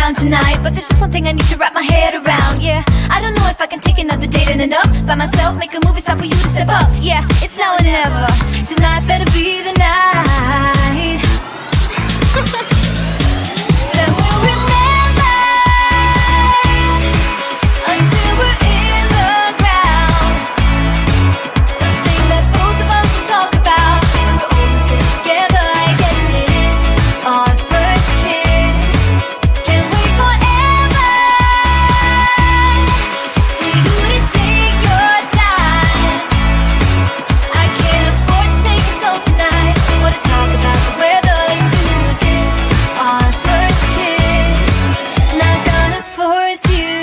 down tonight, but there's just one thing I need to wrap my head around. Yeah, I don't know if I can take another date in and up by myself, make a movie, start for you to step up. Yeah, it's now or never. Tonight better be the night. Then we'll remember until we're in the ground. The thing that both of us will talk about when we're all sit together. I guess it is our first kiss. Can't wait forever for you to take your time. I can't afford to take it slow tonight. Wanna talk about the weather? Let's do this. Our first kiss. Not gonna force you,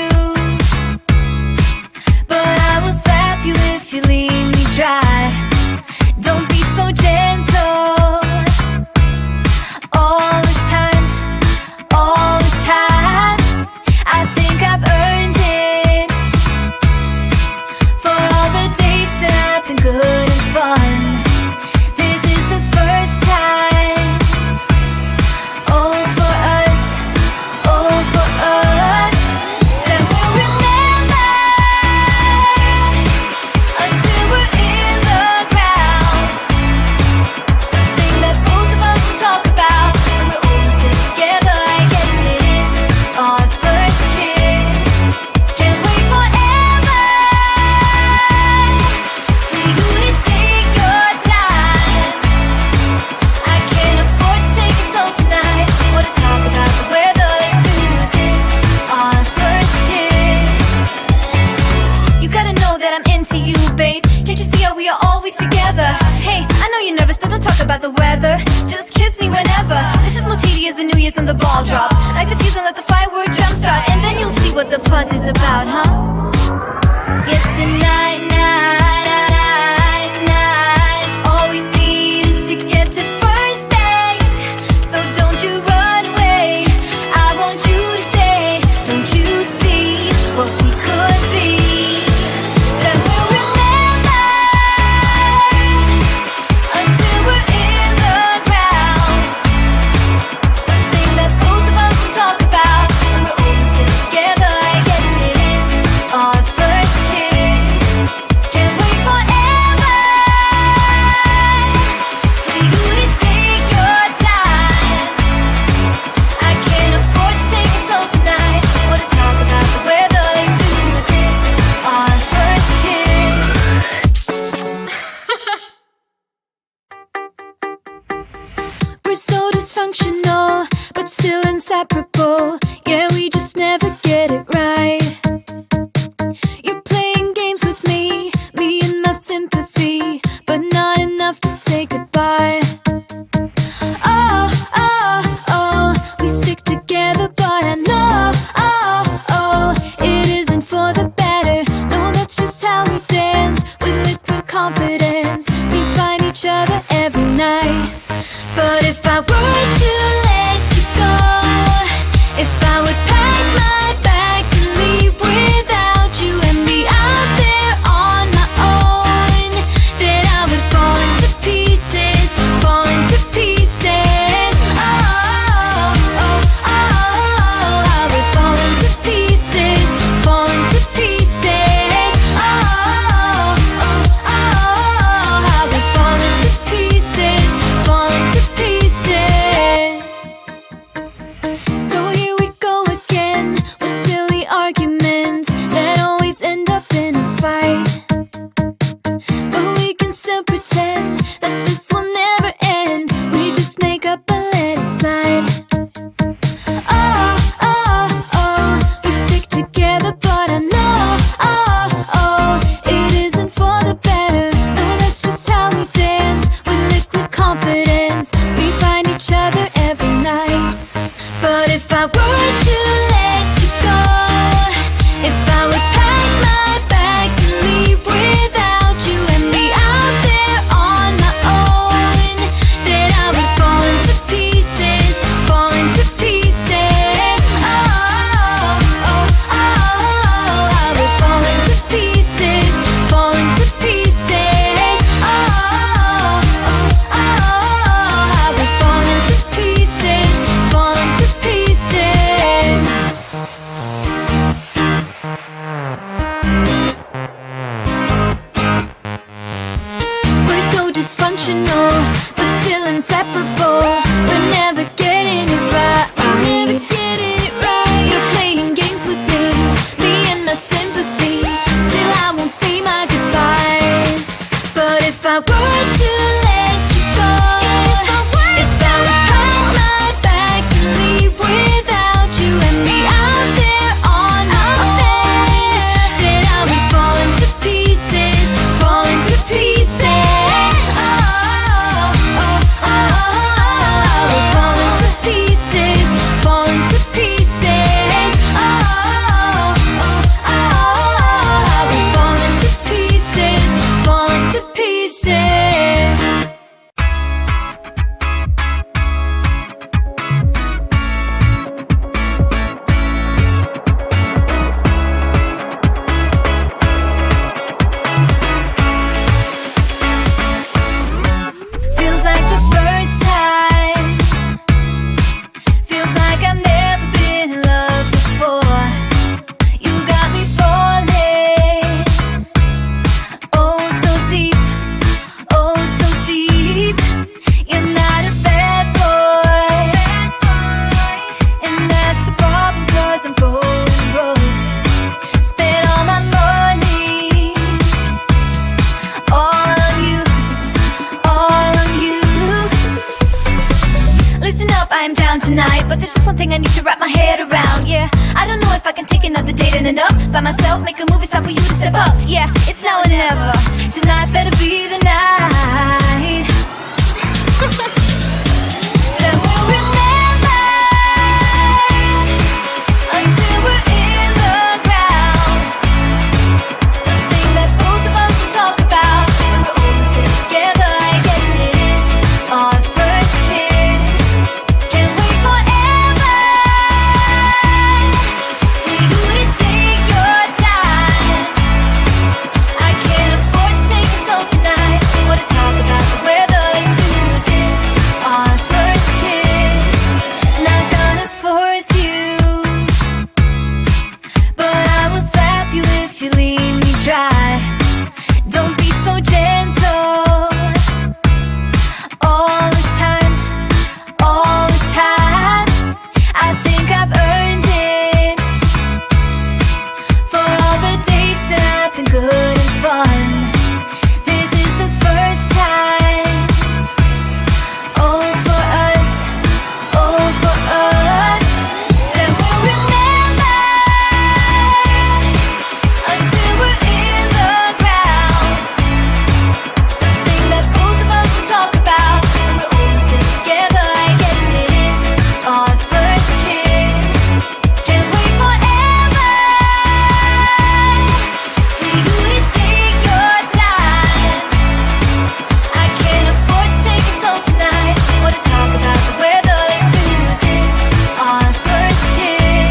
but I will slap you if you leave me dry. Don't be so gentle. All the time, all the time. I think I've earned it for all the dates that have been good and fun. This is the first time. Oh, for us, oh, for us. Then we'll remember until we're in the ground. The thing that both of us will talk about when we're all sit together. I guess it is our first kiss. Can't wait forever for you to take your time. I can't afford to take it slow tonight. Wanna talk about the weather? Let's do this. Our first kiss. You gotta know that I'm into you, babe. Can't you see how we are always together? Hey, I know you're nervous, but don't talk about the weather. Just kiss me whenever. This is more tedious than New Year's and the ball drop. Like the fuse and let the firework jumpstart, and then you'll see what the fuss is about, huh? Yes, tonight, night. All we need is to get to first base. So don't you run away. I want you to stay. Don't you see what we could be? Then we'll remember until we're in the ground. The thing that both of us will talk about when we're all sit together. I guess it is our first kiss. Can't wait forever for you to take your time. I can't afford to take it slow tonight. Wanna talk about the weather? Let's do this. Our first kiss. We're so dysfunctional, but still inseparable. Yeah, we just never get it right. You're playing games with me and my sympathy, but not enough to say goodbye. Oh, we stick together, but I know, it isn't for the better. No, that's just how we dance with liquid confidence. We find each other every night. But if I were to let you go, if I would pack my bags and leave without you and be out there on my own, then I would fall into pieces, fall into pieces. Oh, I would fall into pieces, fall into pieces. Oh, I would fall into pieces, fall into pieces. So here we go again with silly arguments that always end up in a fight. But we can still pretend that this will never end. We just make up and let it slide. Oh, we stick together, but I know, it isn't for the better. No, that's just how we dance with liquid confidence. We find each other every night. But if I were to let you go, if I would pack my bags and leave without you and be out there on my own, then I would fall into pieces, fall up, I am down tonight, but there's just one thing I need to wrap my head around. Yeah, I don't know if I can take another date in and up by myself, make a movie, it's time for you to step up. Yeah, it's now or never. Tonight better be the night. Then we'll remember until we're in the ground. The thing that both of us will talk about when we're all sitting together. I guess it is our first kiss. Can't wait forever for you to take your time. I can't afford to take it slow tonight. Wanna talk about the weather? Let's do this. Our first kiss. Not gonna force you, but I will slap you if you leave me dry. Don't be so gentle. All the time, all the time. I think I've earned it for all the dates that have been good and fun. This is the first time. Oh, for us, oh, for us. Then we'll remember until we're in the ground. The thing that both of us will talk about when we're all sitting together. I guess it is our first kiss. Can't wait forever for you to take your time. I can't afford to take it slow tonight. Wanna talk about the weather? Let's do this. Our first kiss.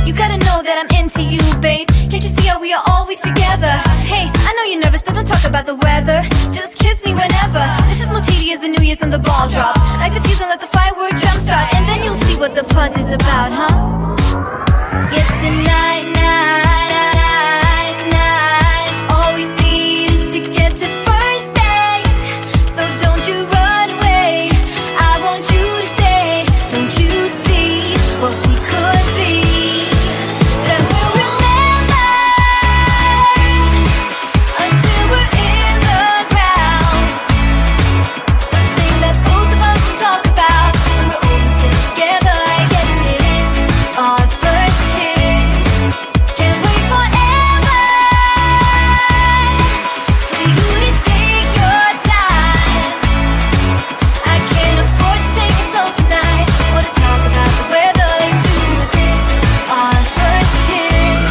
You gotta know that I'm into you, babe. Can't you see how we are always together? Hey, I know you're nervous, but don't talk about the weather. Just kiss me whenever. This is more tedious than New Year's and the ball drop. Like the fuse and let the firework jumpstart, and then you'll see what the fuss is about, huh? Yes, tonight, night. All we need is to get to first base. So don't you run away. I want you to stay. Don't you see what we could be? Then we'll remember until we're in the ground. The thing that both of us will talk about when we're all sitting together. I guess it is our first kiss. Can't wait forever for you to take your time. I can't afford to take it slow tonight. Wanna talk about the weather? Let's do this. Our first kiss.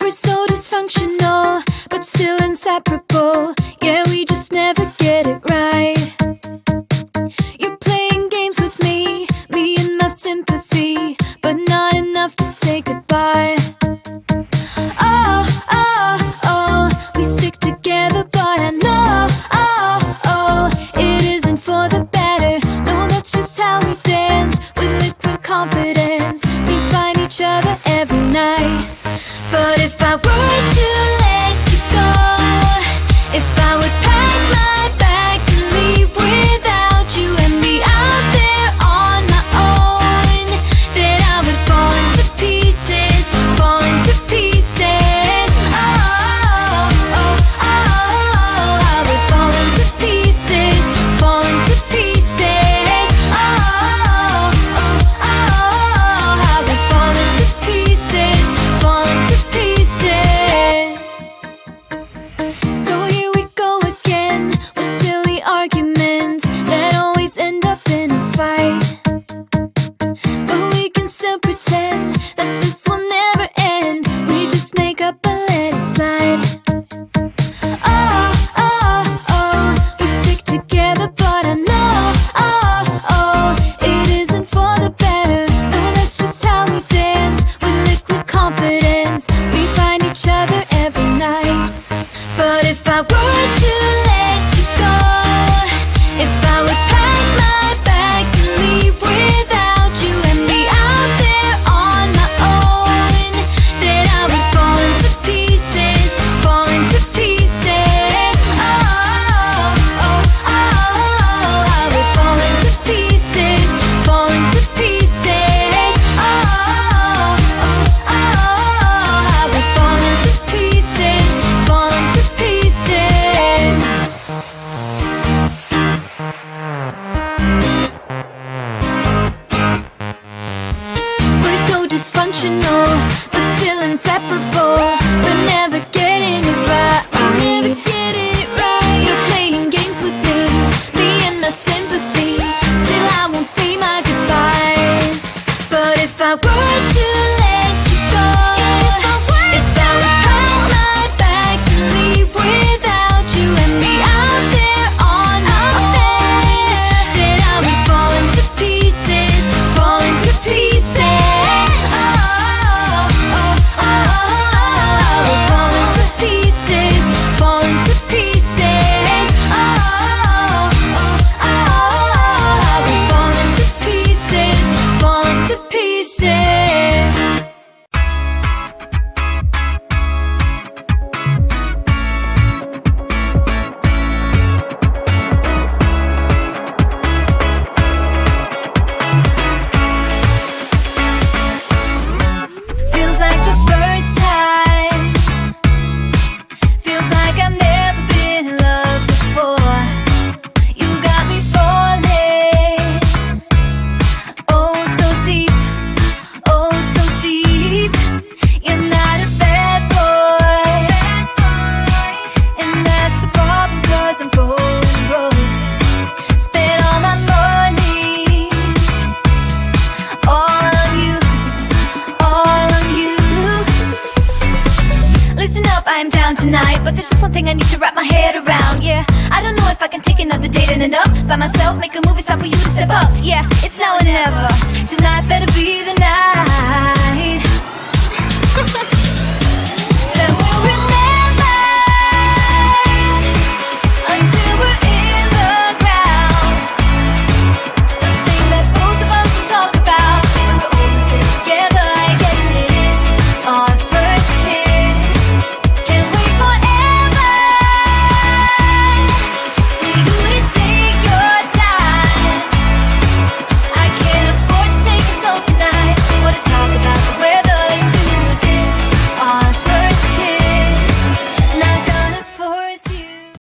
We're so dysfunctional, but still inseparable. Yeah, we just never get it right. You're playing games with me and my sympathy, but not enough to say goodbye. Oh, oh, oh, we stick together, but I know, oh, it isn't for the better. No, that's just how we dance with liquid confidence. We find each other every night. But if I were to let you go, if I would pack my bags and leave without you and be out there on my own, then I would fall into pieces, fall into pieces. Oh, oh, oh, I would fall into pieces, fall into pieces. Oh, oh, oh, I would fall into pieces, fall into pieces. So here we go again with silly arguments that always end up in a fight. But we can still pretend that this will never end. We just make up and let it slide. Oh, oh, oh, we stick together, but I know, oh, it isn't for the better. No, that's just how we dance with liquid confidence. We find each other every night. But if I were to let you go, if I would pack my bags and leave without you and be out there on my own, then I would fall into pieces, fall into pieces. Oh, oh, oh, I would fall into pieces, fall into pieces. Oh, oh, oh, I would fall into pieces, fall into pieces. but there's just one thing I need to wrap my head around. Yeah, I don't know if I can take another date and enough by myself, make a movie, it's time for you to step up. Yeah, it's now or never. Tonight better be the night.